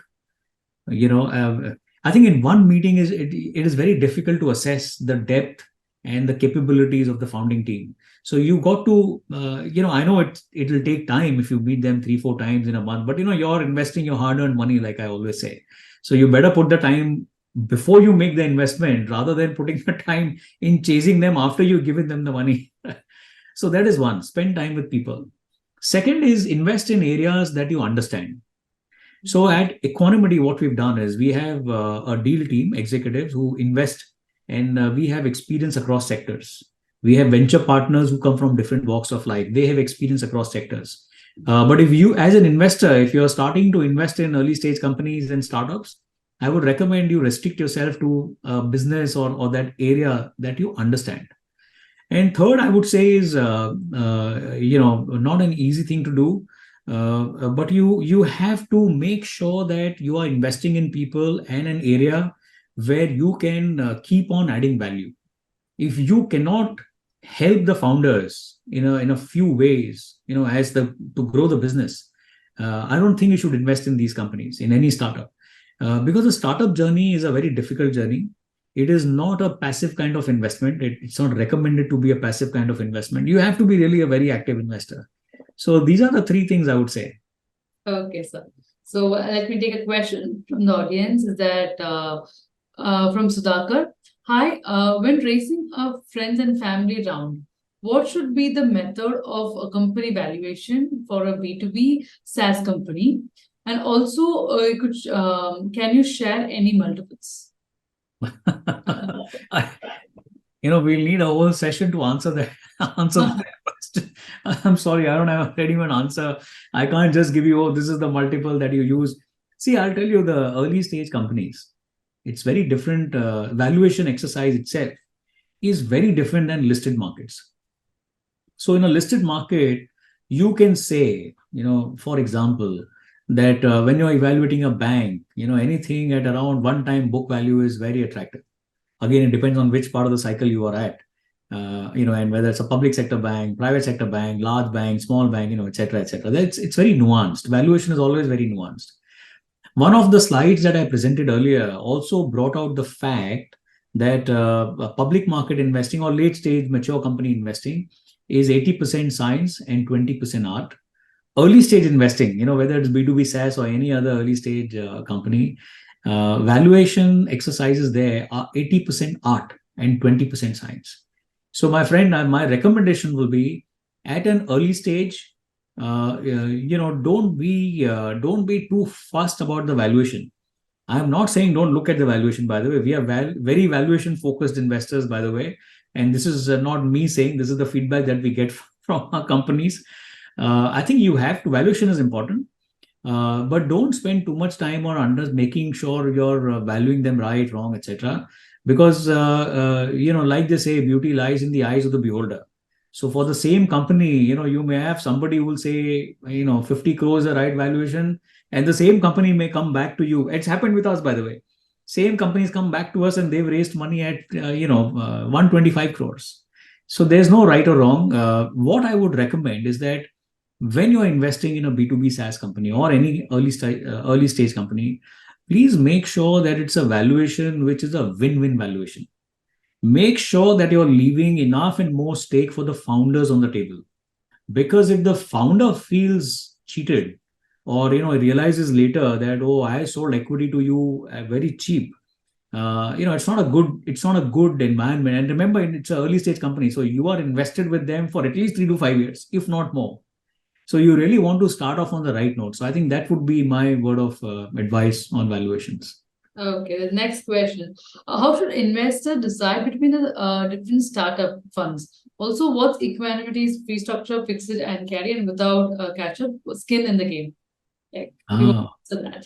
I think in one meeting it is very difficult to assess the depth and the capabilities of the founding team. So you got to, I know it will take time if you meet them 3-4 times in a month, but you're investing your hard-earned money, like I always say. So you better put the time before you make the investment rather than putting the time in chasing them after you've given them the money. So that is one, spend time with people. Second is invest in areas that you understand. So at Equanimity, what we've done is we have a deal team, executives who invest, and we have experience across sectors. We have venture partners who come from different walks of life. They have experience across sectors. But if you, as an investor, if you're starting to invest in early stage companies and startups, I would recommend you restrict yourself to a business or that area that you understand. And third, I would say is, not an easy thing to do, but you have to make sure that you are investing in people and an area where you can keep on adding value. If you cannot help the founders in a few ways, to grow the business, I don't think you should invest in these companies, in any startup, because the startup journey is a very difficult journey. It is not a passive kind of investment. It's not recommended to be a passive kind of investment. You have to be really a very active investor. So these are the three things I would say. Okay, sir. So let me take a question from the audience. Is that from Sudhakar? Hi, when raising a friends and family round, what should be the method of a company valuation for a B2B SaaS company? And also, can you share any multiples? We'll need a whole session to answer that. That question. I'm sorry, I don't have a ready-made answer. I can't just give you, this is the multiple that you use. See, I'll tell you, the early stage companies, it's very different. Valuation exercise itself is very different than listed markets. So in a listed market, you can say, for example, that when you're evaluating a bank, anything at around 1-time book value is very attractive. Again, it depends on which part of the cycle you are at, and whether it's a public sector bank, private sector bank, large bank, small bank, et cetera, et cetera. It's very nuanced. Valuation is always very nuanced. One of the slides that I presented earlier also brought out the fact that public market investing or late stage mature company investing is 80% science and 20% art. Early stage investing, whether it's B2B SaaS or any other early stage company, valuation exercises there are 80% art and 20% science. So my friend, my recommendation will be at an early stage, don't be too fussed about the valuation. I'm not saying don't look at the valuation, by the way. We are very valuation focused investors, by the way. And this is not me saying, this is the feedback that we get from our companies. I think valuation is important. But don't spend too much time on making sure you're valuing them right, wrong, etc. Because, like they say, beauty lies in the eyes of the beholder. So for the same company, you may have somebody who will say, 50 crores is the right valuation, and the same company may come back to you. It's happened with us, by the way. Same companies come back to us and they've raised money at, 125 crores. So there's no right or wrong. What I would recommend is that when you're investing in a B2B SaaS company or any early stage company, please make sure that it's a valuation which is a win-win valuation. Make sure that you're leaving enough and more stake for the founders on the table. Because if the founder feels cheated or realizes later that, oh, I sold equity to you very cheap, it's not a good environment. And remember, it's an early stage company, so you are invested with them for at least 3 to 5 years, if not more. So you really want to start off on the right note. So I think that would be my word of advice on valuations. Okay, the next question. How should investors decide between the different startup funds? Also, what's Equanity's fee structure, fixed and carry, and without catch-up skin in the game? That.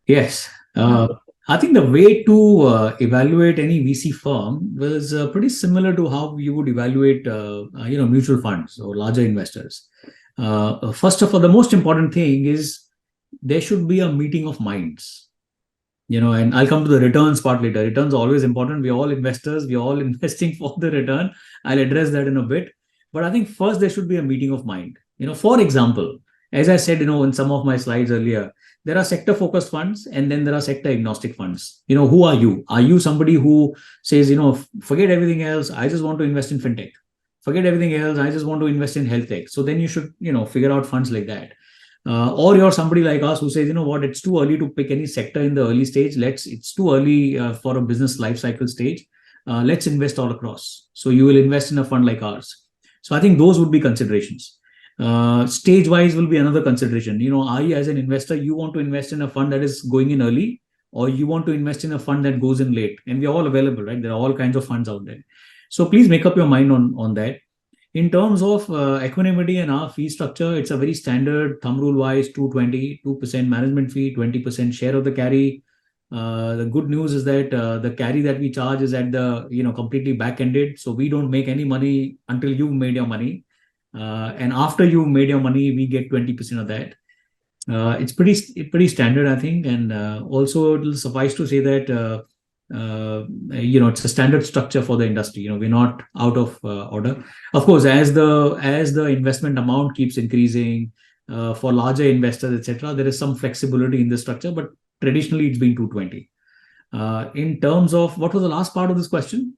Yes. I think the way to evaluate any VC firm was pretty similar to how you would evaluate, mutual funds or larger investors. First of all, the most important thing is there should be a meeting of minds. And I'll come to the returns part later. Returns are always important. We're all investors. We're all investing for the return. I'll address that in a bit. But I think first there should be a meeting of mind. For example, as I said, in some of my slides earlier, there are sector focused funds, and then there are sector agnostic funds. Who are you? Are you somebody who says, forget everything else, I just want to invest in fintech? Forget everything else, I just want to invest in health tech. So then you should, figure out funds like that. Or you're somebody like us who says, what, it's too early to pick any sector in the early stage. It's too early for a business life cycle stage. Let's invest all across. So you will invest in a fund like ours. So I think those would be considerations. Stage wise will be another consideration. Are you, as an investor, you want to invest in a fund that is going in early, or you want to invest in a fund that goes in late? And we're all available, right? There are all kinds of funds out there. So please make up your mind on that. In terms of Equanimity and our fee structure, it's a very standard thumb rule wise 220, 2% management fee, 20% share of the carry. The good news is that the carry that we charge is at the, completely back ended. So we don't make any money until you've made your money. And after you've made your money, we get 20% of that. It's pretty standard, I think. And also it'll suffice to say that, it's a standard structure for the industry. We're not out of order. Of course, as the investment amount keeps increasing for larger investors, etc., there is some flexibility in the structure, but traditionally it's been 220. In terms of, what was the last part of this question?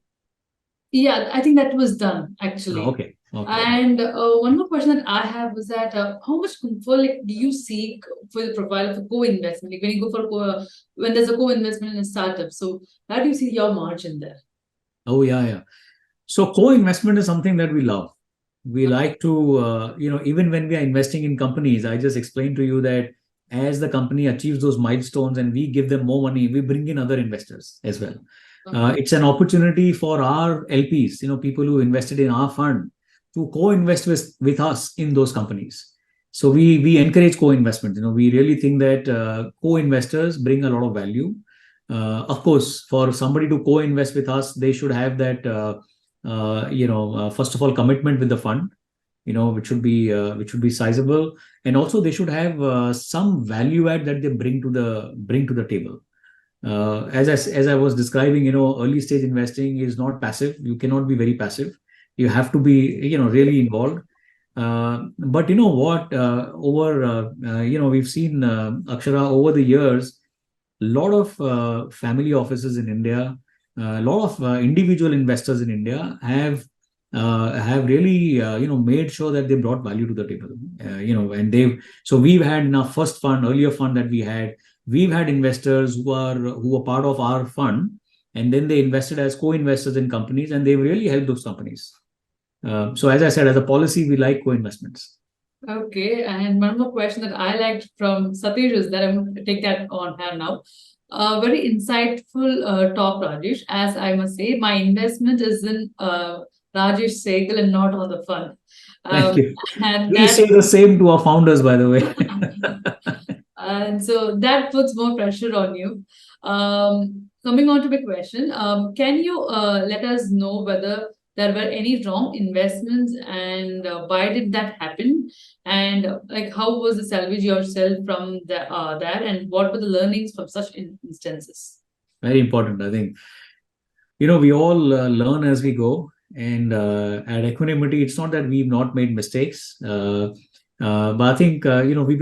Yeah, I think that was done actually. Okay. And one more question that I have was that how much comfort do you seek for the profile of a co-investment? Like when you go for when there's a co-investment in a startup, so how do you see your margin there? Oh yeah. So co-investment is something that we love. We like to, even when we are investing in companies, I just explained to you that as the company achieves those milestones and we give them more money, we bring in other investors as well. It's an opportunity for our LPs, people who invested in our fund, to co-invest with us in those companies. So we encourage co-investment. We really think that co-investors bring a lot of value. Of course, for somebody to co-invest with us, they should have that, first of all, commitment with the fund, which should be sizable, and also they should have some value add that they bring to the table. As I was describing, early stage investing is not passive. You cannot be very passive. You have to be, really involved. But you know what? We've seen, Akshara, over the years, a lot of family offices in India, a lot of individual investors in India have really, made sure that they brought value to the table. And so we've had in our first fund, earlier fund that we had, we've had investors who were part of our fund, and then they invested as co-investors in companies, and they've really helped those companies. So as I said, as a policy, we like co-investments. Okay, and one more question that I liked from Satish is that I'm going to take that on hand now. Very insightful talk, Rajesh. As I must say, my investment is in Rajesh Sehgal and not on the fund. Thank you. And We say the same to our founders, by the way. And so that puts more pressure on you. Coming on to the question, can you let us know whether there were any wrong investments and why did that happen? And how was the salvage yourself from there, and what were the learnings from such instances? Very important, I think. We all learn as we go. And at Equanimity, it's not that we've not made mistakes, but I think we've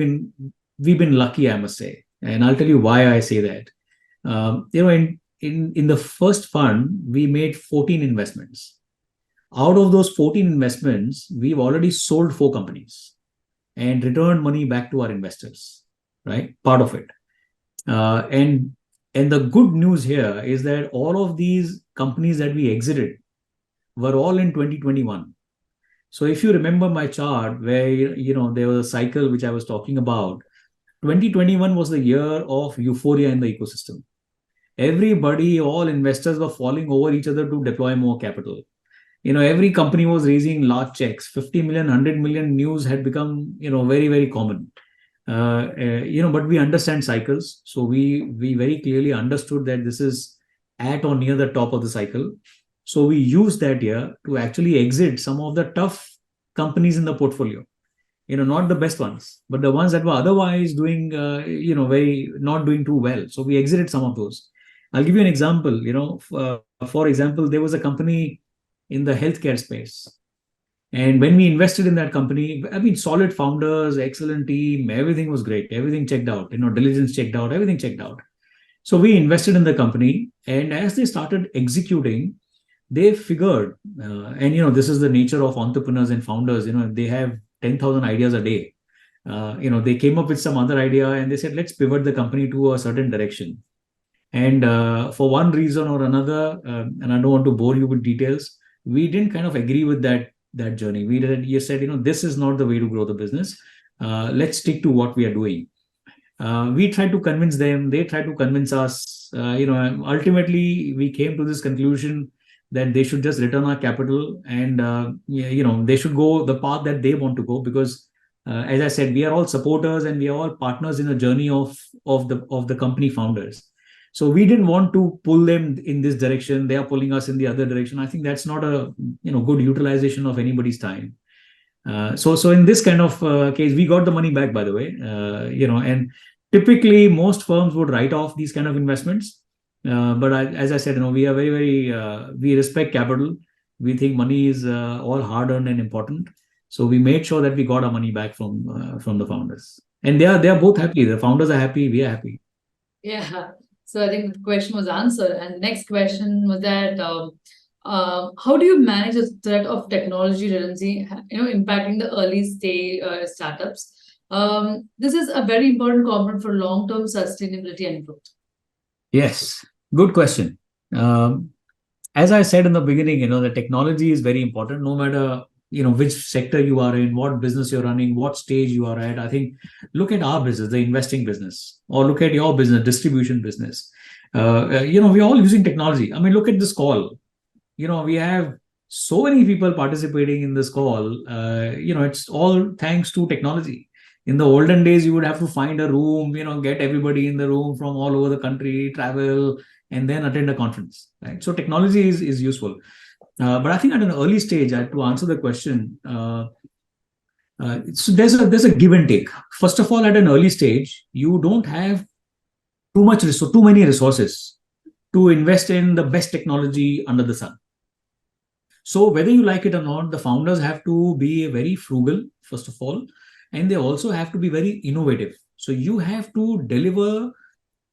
been lucky, I must say, and I'll tell you why I say that. In the first fund, we made 14 investments. Out of those 14 investments, we've already sold 4 companies and returned money back to our investors, right? Part of it. And the good news here is that all of these companies that we exited were all in 2021. So if you remember my chart where, there was a cycle which I was talking about, 2021 was the year of euphoria in the ecosystem. Everybody, all investors were falling over each other to deploy more capital. Every company was raising large checks, 50 million, 100 million. News had become, very, very common. But we understand cycles. So we very clearly understood that this is at or near the top of the cycle. So we used that year to actually exit some of the tough companies in the portfolio. Not the best ones, but the ones that were otherwise doing, not doing too well. So we exited some of those. I'll give you an example. For example, there was a company in the healthcare space. And when we invested in that company, I mean, solid founders, excellent team, everything was great. Everything checked out, diligence checked out, everything checked out. So we invested in the company, and as they started executing, they figured, and this is the nature of entrepreneurs and founders. They have 10,000 ideas a day. They came up with some other idea, and they said, let's pivot the company to a certain direction. And for one reason or another, and I don't want to bore you with details, we didn't kind of agree with that journey. You said, this is not the way to grow the business. Let's stick to what we are doing. We tried to convince them. They tried to convince us. Ultimately, we came to this conclusion that they should just return our capital, and they should go the path that they want to go, because as I said, we are all supporters and we are all partners in the journey of the company founders. So we didn't want to pull them in this direction. They are pulling us in the other direction. I think that's not a good utilization of anybody's time. So in this kind of case, we got the money back, by the way. And typically most firms would write off these kind of investments. But as I said, we are very, very, we respect capital. We think money is all hard earned and important. So we made sure that we got our money back from the founders, and they are both happy. The founders are happy. We are happy. Yeah. So I think the question was answered. And the next question was that how do you manage the threat of technology redundancy, impacting the early stage startups? This is a very important component for long-term sustainability and growth. Yes, good question. As I said in the beginning, the technology is very important, no matter which sector you are in, what business you're running, what stage you are at. I think look at our business, the investing business, or look at your business, distribution business. We're all using technology. I mean, look at this call. We have so many people participating in this call. It's all thanks to technology. In the olden days, you would have to find a room, get everybody in the room from all over the country, travel, and then attend a conference, right? So technology is useful. But I think at an early stage, to answer the question, so there's a give and take. First of all, at an early stage, you don't have too many resources to invest in the best technology under the sun. So whether you like it or not, the founders have to be very frugal, first of all, and they also have to be very innovative. So you have to deliver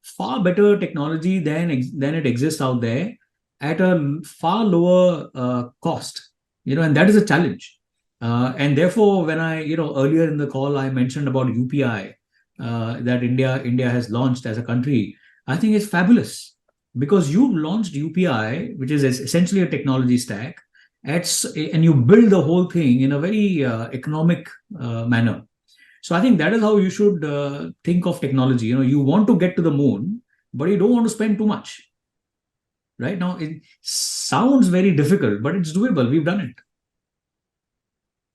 far better technology than it exists out there at a far lower cost, and that is a challenge. And therefore, when I, earlier in the call, I mentioned about UPI that India has launched as a country. I think it's fabulous, because you've launched UPI, which is essentially a technology stack, and you build the whole thing in a very economic manner. So I think that is how you should think of technology. You want to get to the moon, but you don't want to spend too much. Right now, it sounds very difficult, but it's doable. We've done it.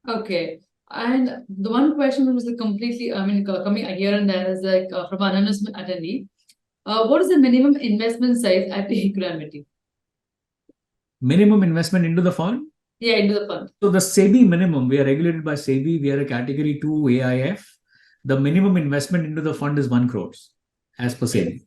Okay. And the one question was completely, coming here and there is from an anonymous attendee. What is the minimum investment size at Equanimity? Minimum investment into the fund? Yeah, into the fund. So the SEBI minimum, we are regulated by SEBI. We are a category 2 AIF. The minimum investment into the fund is 1 crore as per SEBI.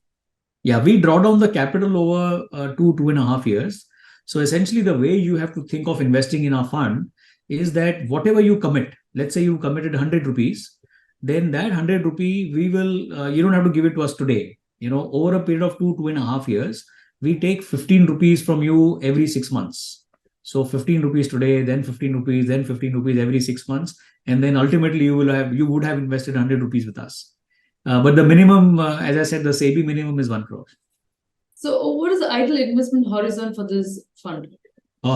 Yeah, we draw down the capital over 2.5 years. So essentially, the way you have to think of investing in our fund is that whatever you commit, let's say you committed 100 rupees, then that 100 rupee, we will, you don't have to give it to us today. Over a period of 2.5 years, we take 15 rupees from you every 6 months. So 15 rupees today, then 15 rupees, then 15 rupees every 6 months. And then ultimately you would have invested 100 rupees with us. But the minimum, as I said, the SEBI minimum is 1 crore. So what is the ideal investment horizon for this fund? We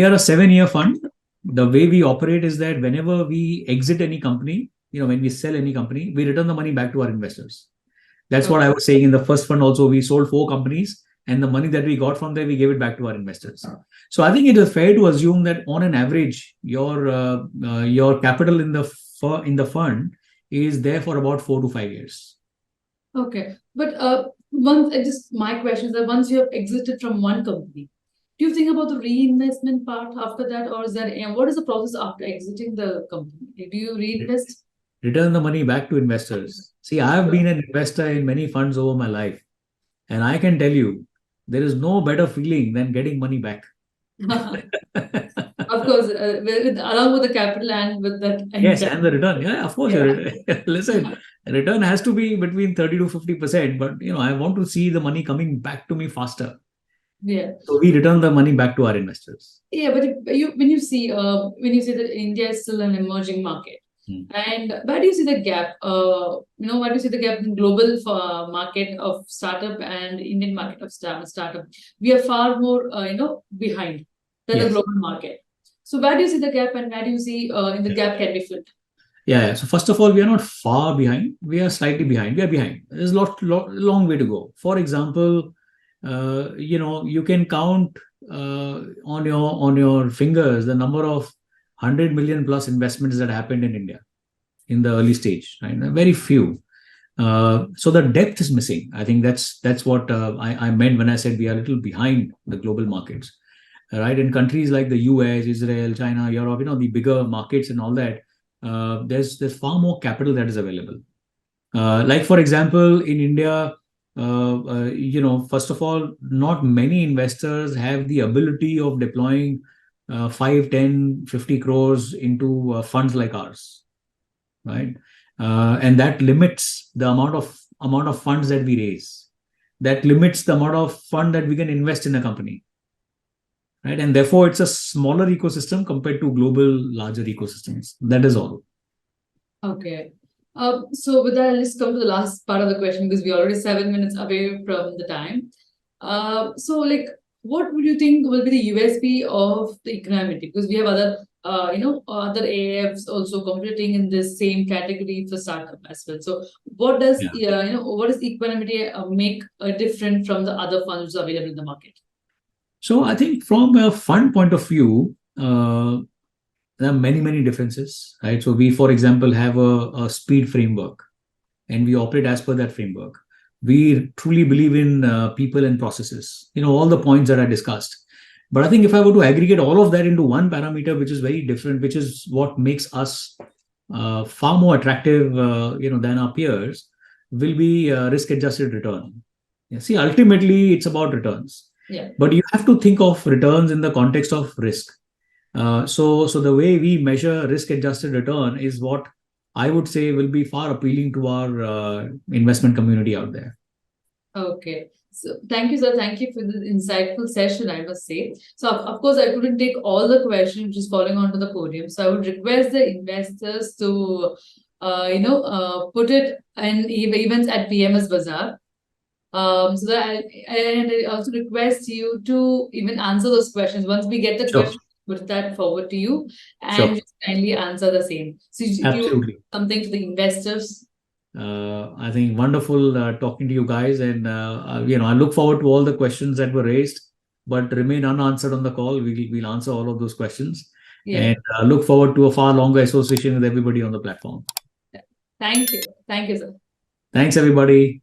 are a 7-year fund. The way we operate is that whenever we exit any company, when we sell any company, we return the money back to our investors. That's what I was saying in the first fund also. We sold 4 companies, and the money that we got from there, we gave it back to our investors. So I think it is fair to assume that on an average, your capital in the fund is there for about 4 to 5 years. Okay, but my question is that once you have exited from one company, do you think about the reinvestment part after that, or is that what is the process after exiting the company? Do you reinvest? Return the money back to investors. See, I have been an investor in many funds over my life, and I can tell you, there is no better feeling than getting money back. Of course, along with the capital and with that. Yes, and the return. Yeah, of course. Yeah. Listen, return has to be between 30 to 50%, but I want to see the money coming back to me faster. Yeah. So we return the money back to our investors. Yeah, but when you see that India is still an emerging market, and where do you see the gap? Where do you see the gap in global market of startup and Indian market of startup? We are far more behind than the Yes. global market. So where do you see the gap, and where do you see in the gap can be filled? Yeah. So first of all, we are not far behind. We are slightly behind. We are behind. There's long way to go. For example, you can count on your fingers the number of 100 million plus investments that happened in India in the early stage. Right? Very few. So the depth is missing. I think that's what I meant when I said we are a little behind the global markets. Right? In countries like the US, Israel, China, Europe, the bigger markets and all that, there's far more capital that is available. Like for example, in India, first of all, not many investors have the ability of deploying 5, 10, 50 crores into funds like ours, right? And that limits the amount of funds that we raise. That limits the amount of fund that we can invest in a company, right? And therefore, it's a smaller ecosystem compared to global larger ecosystems. That is all. Okay. So with that, let's come to the last part of the question because we're already 7 minutes away from the time. What would you think will be the USP of the Equanimity? Because we have other AIFs also competing in this same category for startup as well. So what does what does Equanimity make different from the other funds available in the market? So I think from a fund point of view, there are many differences, right? So we, for example, have a speed framework and we operate as per that framework. We truly believe in people and processes, all the points that I discussed. But I think if I were to aggregate all of that into one parameter, which is very different, which is what makes us far more attractive, than our peers, will be risk-adjusted return. See, ultimately, it's about returns. Yeah. But you have to think of returns in the context of risk. So the way we measure risk-adjusted return is what I would say will be far appealing to our investment community out there. Okay. So thank you, sir. Thank you for this insightful session, I must say. So of course, I couldn't take all the questions just falling onto the podium. So I would request the investors to, put it in events at PMS Bazaar. I also request you to even answer those questions. Once we get the question, put that forward to you and just kindly answer the same. So absolutely. Something to the investors. I think wonderful talking to you guys, and I look forward to all the questions that were raised, but remain unanswered on the call. We'll answer all of those questions, and look forward to a far longer association with everybody on the platform. Thank you, sir. Thanks, everybody.